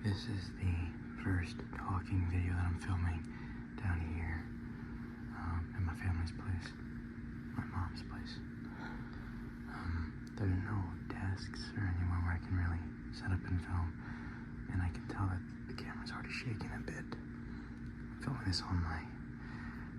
This is the first talking video that I'm filming down here at my family's place, my mom's place. There's no desks or anywhere where I can really set up and film, and I can tell that the camera's already shaking a bit. I'm filming this on my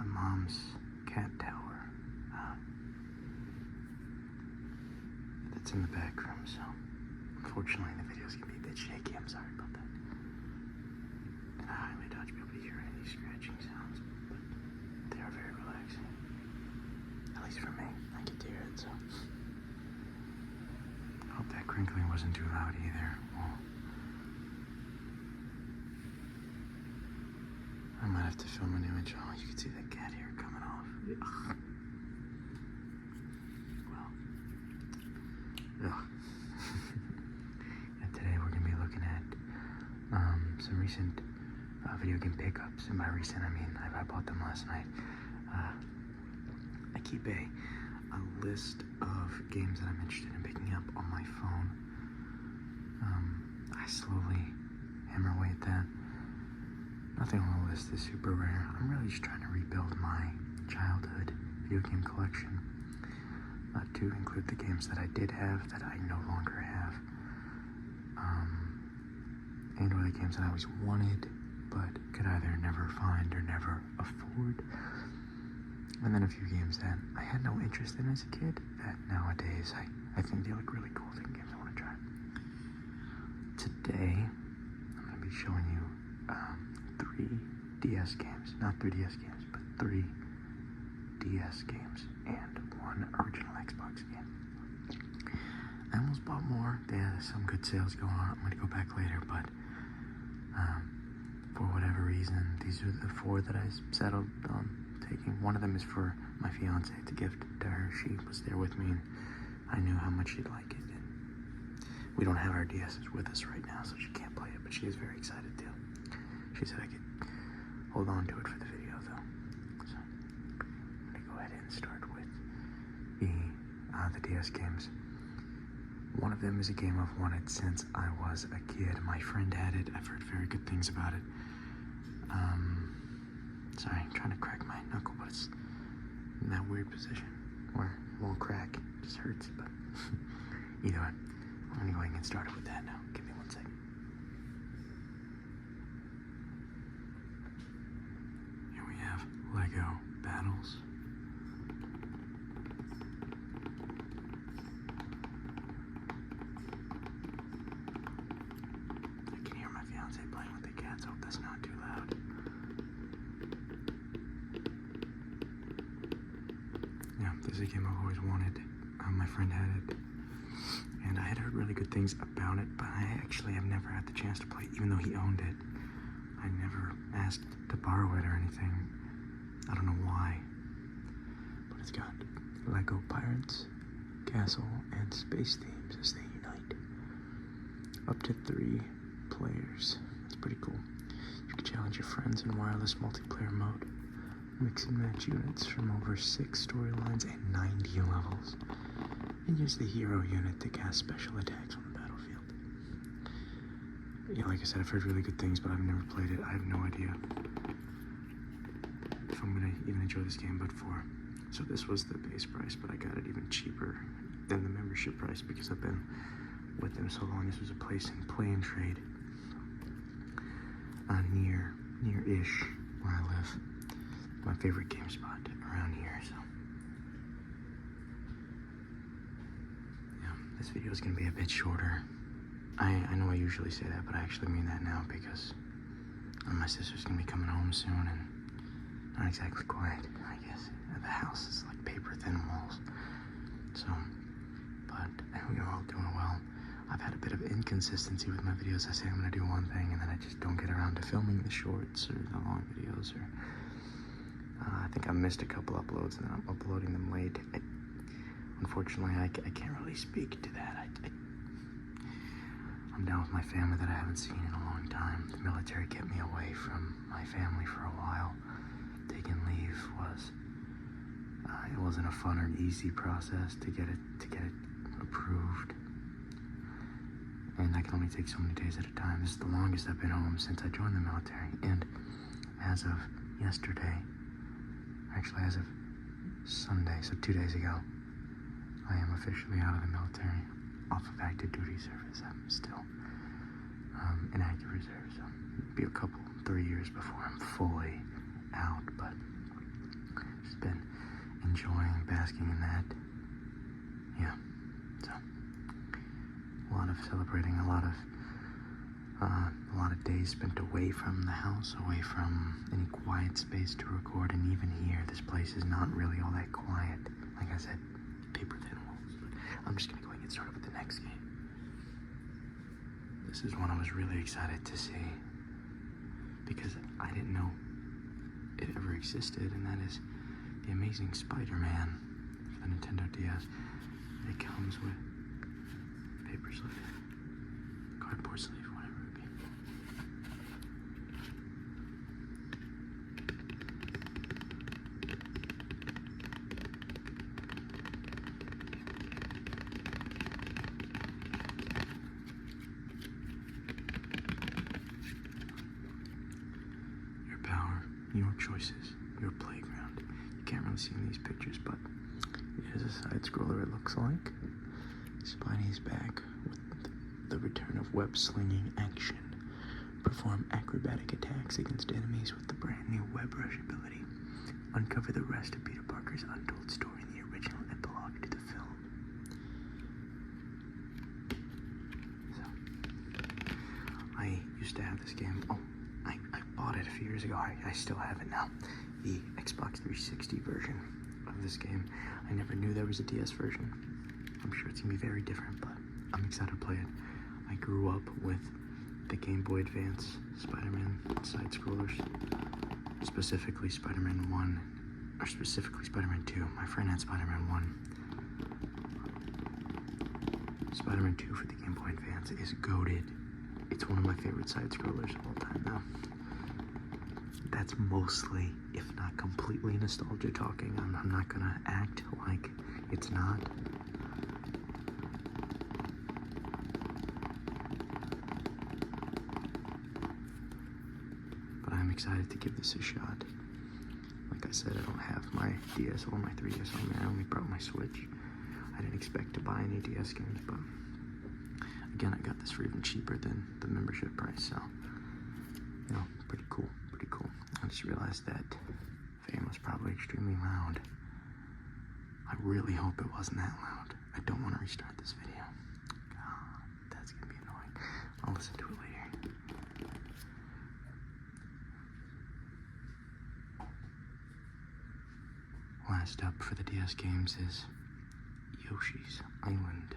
mom's cat tower that's in the back room, so unfortunately the videos can be a bit shaky. I'm sorry about that. And I highly doubt you'll be able to hear any scratching sounds, but they are very relaxing. At least for me, I get to hear it, so. I hope that crinkling wasn't too loud either. Well, I might have to film an image. Oh, you can see that cat hair coming off. Ugh. Well, ugh. And today we're going to be looking at some recent video game pickups. And by recent, I mean I bought them last night. I keep a list of games that I'm interested in picking up on my phone. I slowly hammer away at that. Nothing on the list is super rare. I'm really just trying to rebuild my childhood video game collection. To include the games that I did have that I no longer have. And or the games that I always wanted but could either never find or never afford. And then a few games that I had no interest in as a kid that nowadays I think they look really cool. I think games I want to try. Today, I'm going to be showing you 3 DS games. Not 3DS games, but 3 DS games and 1 original Xbox game. I almost bought more. There's some good sales going on. I'm going to go back later, but for whatever reason, these are the 4 that I settled on taking. One of them is for my fiance to gift to her. She was there with me, and I knew how much she'd like it. And we don't have our DSs with us right now, so she can't play it, but she is very excited too. She said I could hold on to it for the video, though. So I'm going to go ahead and start with the DS games. One of them is a game I've wanted since I was a kid. My friend had it. I've heard very good things about it. Sorry, I'm trying to crack my knuckle, but it's in that weird position where it won't crack. It just hurts, but either way, I'm going to go ahead and get started with that now. Give me 1 second. Here we have Lego Battles. I can hear my fiance playing with the cats. Hope that's not too loud. Yeah, this is a game I've always wanted. My friend had it, and I had heard really good things about it, but I actually have never had the chance to play it, even though he owned it. I never asked to borrow it or anything. I don't know why, but it's got Lego Pirates, Castle, and Space themes as they unite. Up to 3 players. That's pretty cool. You can challenge your friends in wireless multiplayer mode. Mix and match units from over 6 storylines and 90 levels. And use the hero unit to cast special attacks on the battlefield. Yeah, like I said, I've heard really good things, but I've never played it. I have no idea if I'm gonna even enjoy this game, but for. So this was the base price, but I got it even cheaper than the membership price because I've been with them so long. This was a place in Play and Trade, near-ish where I live. My favorite game spot around here, so. Yeah, this video is gonna be a bit shorter. I know I usually say that, but I actually mean that now because my sister's gonna be coming home soon, and not exactly quiet, I guess. The house is like paper-thin walls. So, but we're all doing well. I've had a bit of inconsistency with my videos. I say I'm gonna do one thing, and then I just don't get around to filming the shorts or the long videos, or I think I missed a couple uploads, and then I'm uploading them late. Unfortunately, I can't really speak to that. I'm down with my family that I haven't seen in a long time. The military kept me away from my family for a while. Taking leave it wasn't a fun or easy process to get it approved. and I can only take so many days at a time. This is the longest I've been home since I joined the military, and as of yesterday, actually as of Sunday, so 2 days ago, I am officially out of the military, off of active duty service. I'm still in active reserve, so it'll be a couple, 3 years before I'm fully out, but just been enjoying basking in that. Yeah, so a lot of celebrating, a lot of days spent away from the house, away from any quiet space to record, and even here, this place is not really all that quiet. Like I said, paper thin walls. But I'm just gonna go and get started with the next game. This is one I was really excited to see because I didn't know it ever existed, and that is the Amazing Spider-Man for the Nintendo DS. It comes with paper sleeve, cardboard sleeve, whatever it would be. Your power, your choices, your playground. You can't really see in these pictures, but it is a side scroller, it looks like. Spidey's back with the return of web slinging action. Perform acrobatic attacks against enemies with the brand new web rush ability. Uncover the rest of Peter Parker's untold story in the original epilogue to the film. So, I used to have this game. Oh, I bought it a few years ago. I still have it now. The Xbox 360 version of this game. I never knew there was a DS version. I'm sure it's gonna be very different, but I'm excited to play it. I grew up with the Game Boy Advance Spider-Man side scrollers, specifically Spider-Man 1, or specifically Spider-Man 2. My friend had Spider-Man 1. Spider-Man 2 for the Game Boy Advance is goated. It's one of my favorite side scrollers of all time now. That's mostly, if not completely, nostalgia talking. I'm not gonna act like it's not. But I'm excited to give this a shot. Like I said, I don't have my DS or my 3DS on me. I only brought my Switch. I didn't expect to buy any DS games, but again, I got this for even cheaper than the membership price, so, you know, pretty cool, pretty cool. I just realized that fan was probably extremely loud. I really hope it wasn't that loud. I don't want to restart this video. God, that's gonna be annoying. I'll listen to it later. Last up for the DS games is Yoshis Island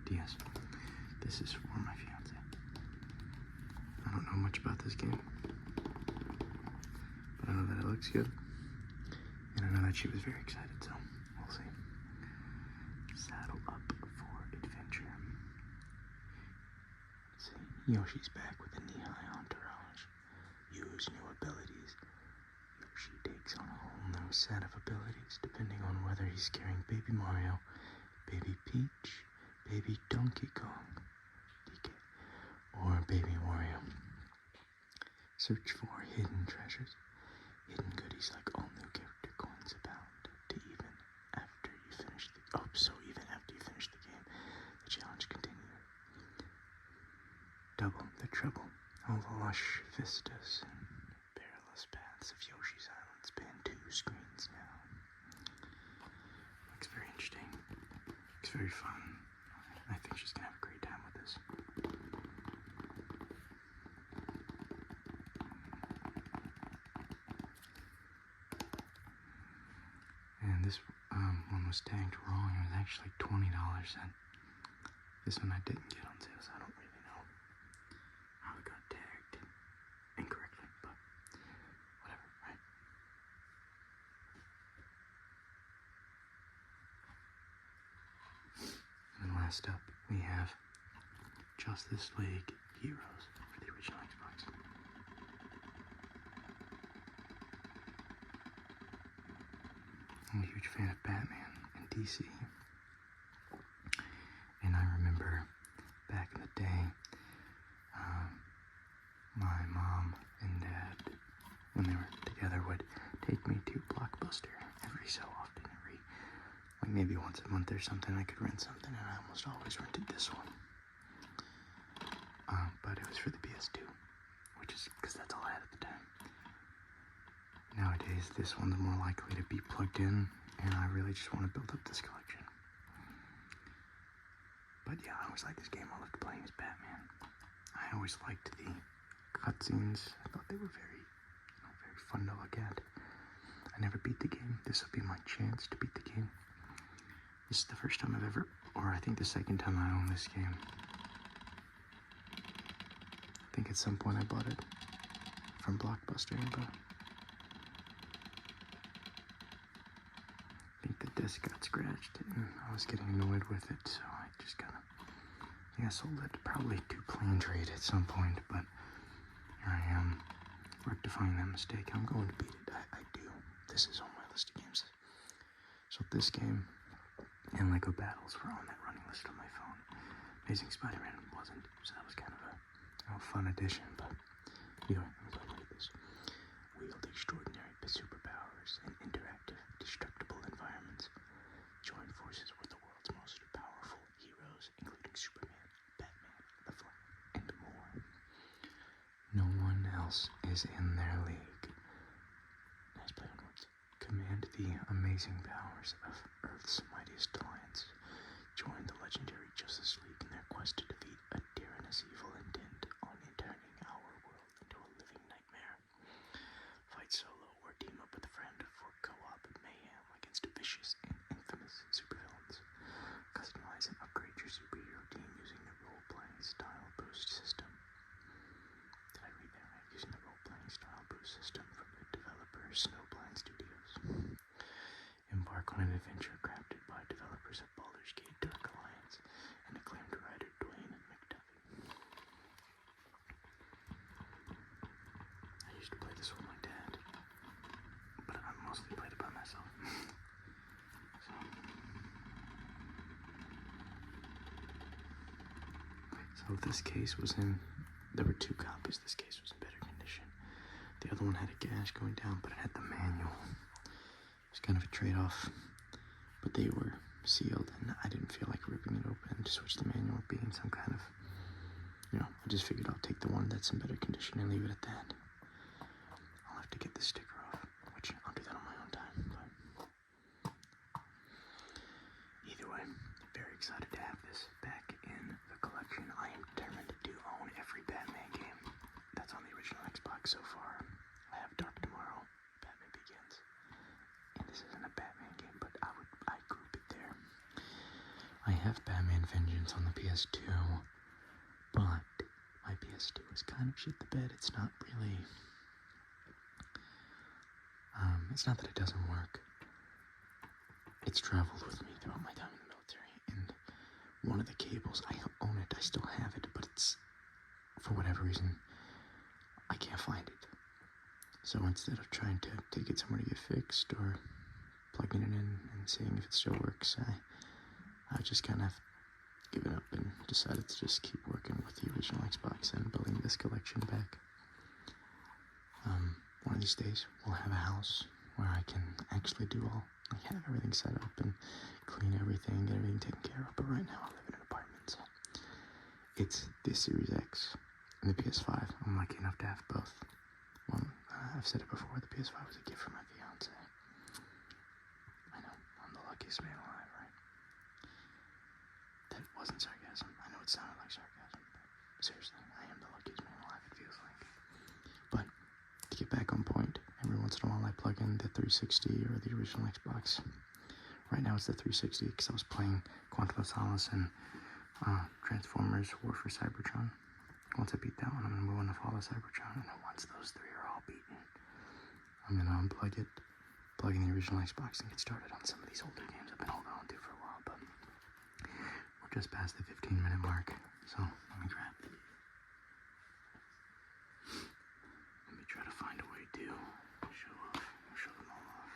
DS. This is for my fiance. I don't know much about this game, but I know that it looks good, and I know that she was very excited, so we'll see. Saddle up for adventure. Let's see. Yoshi's back with a knee-high entourage. Use new abilities. Yoshi takes on a whole new set of abilities, depending on whether he's carrying Baby Mario, Baby Peach, Baby Donkey Kong, DK, or Baby Wario. Search for hidden treasures. Hidden goodies like all new character coins abound. Even after you finish the game, the challenge continues. Double the trouble. All the lush vistas and perilous paths of Yoshi's Island span 2 screens now. Looks very interesting. Looks very fun. I think she's gonna have a great time with this. And this one was tagged wrong. It was actually $20. And this one I didn't get on sale, so I don't really know how it got tagged incorrectly, but whatever, right? And last up, we have Justice League Heroes for the original Xbox. I'm a huge fan of Batman and DC. And I remember back in the day when they were together, would take me to Blockbuster every so often, like maybe once a month or something. I could rent something, and I almost always rented this one. But it was for the PS2, which is because that's all I had at the time. Nowadays, this one's more likely to be plugged in, and I really just want to build up this collection. But yeah, I always liked this game. I loved playing as Batman. I always liked the cutscenes. I thought they were very fun to look at. I never beat the game. This will be my chance to beat the game. This is the first time I've ever, or I think the second time I own this game. I think at some point I bought it from Blockbuster, but I think the disc got scratched and I was getting annoyed with it, so I just kind of, I sold it. Probably too clean trade at some point, but here I am, rectifying that mistake. I'm going to beat it. I do. This is on my list of games. So this game and Lego Battles were on that running list on my phone. Amazing Spider-Man wasn't, so that was kind of a fun addition, but anyway, I'm going to look at this. Wield extraordinary superpowers in interactive, destructible environments. Join forces with the world's most powerful heroes, including Superman, Batman, the Flash, and more. No one else is in their league. Nice play on words. Command the amazing powers of Earth's mightiest alliance. Join the legendary Justice League in their quest to defeat a tyrannous evil intent on turning our world into a living nightmare. Fight solo or team up with a friend for co-op mayhem against vicious and infamous supervillains. Customize and upgrade your superhero team using the role-playing style boost system. Did I read that right? Using the role-playing style boost system from the developer Snowblind Studios. Embark on an adventure crafted by developers of Baldur's Gate Dark Alliance and acclaimed writer Dwayne McDuffie. I used to play this with my dad, but I mostly played it by myself. So this case was there were two copies. This case was in better condition. The other one had a gash going down, but it had the manual. It was kind of a trade-off, but they were sealed, and I didn't feel like ripping it open to switch the manual being some kind of, I just figured I'll take the one that's in better condition and leave it at that. I'll have to get the sticker off, which I'll do that on my own time, but either way, very excited to have this back in the collection. I am determined to own every Batman game that's on the original Xbox so far. I have Dark Tomorrow, Batman Begins, and this isn't a Batman game, but I group it there. I have Batman Vengeance on the PS2, but my PS2 is kind of shit the bed. It's not really, it's not that it doesn't work. It's traveled with me throughout my time in the military, and one of the cables, I own it, I still have it, but it's, for whatever reason, I can't find it. So instead of trying to take it somewhere to get fixed or plugging it in and seeing if it still works, I just kind of given up and decided to just keep working with the original Xbox and building this collection back. One of these days, we'll have a house where I can actually do have everything set up and clean everything, get everything taken care of. But right now, I live in an apartment, so it's the Series X and the PS5. I'm lucky enough to have both. Well, I've said it before, the PS5 was a gift from my fiance. I know, I'm the luckiest man alive, right? That wasn't sarcasm. I know it sounded like sarcasm, but seriously, I am the luckiest man alive, it feels like. But to get back on point, every once in a while I plug in the 360 or the original Xbox. Right now it's the 360 because I was playing Quantum of Solace and Transformers War for Cybertron. Once I beat that one, I'm going to move on to Fall of Cybertron, and then once those three are all beaten, I'm going to unplug it, plug in the original Xbox, and get started on some of these older games I've been holding on to for a while, but we're just past the 15-minute mark, so let me try to find a way to show them all off.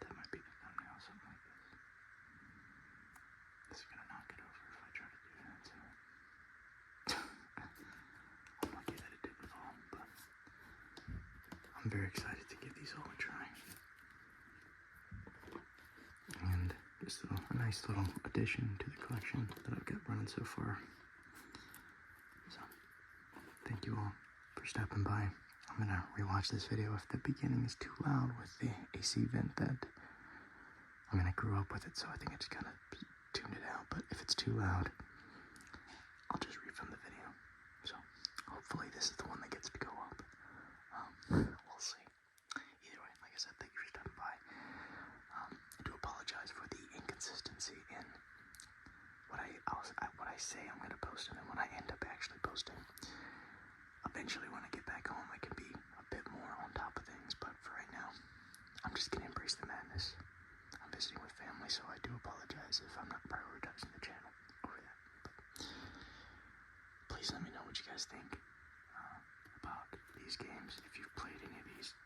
That might be the thumbnail, something like this. very excited to give these all a try. And just a nice little addition to the collection that I've got running so far. So, thank you all for stopping by. I'm gonna rewatch this video if the beginning is too loud with the AC vent that, I mean, I grew up with it, so I think I just kind of tuned it out, but if it's too loud, I'll just refilm the video. So, hopefully this is the one that gets to go up. We'll see. Either way, like I said, thank you for stopping by. I do apologize for the inconsistency in what I say I'm going to post and then when I end up actually posting. Eventually, when I get back home, I can be a bit more on top of things, but for right now, I'm just going to embrace the madness. I'm visiting with family, so I do apologize if I'm not prioritizing the channel over that. But please let me know what you guys think about these games. If you've played any of these,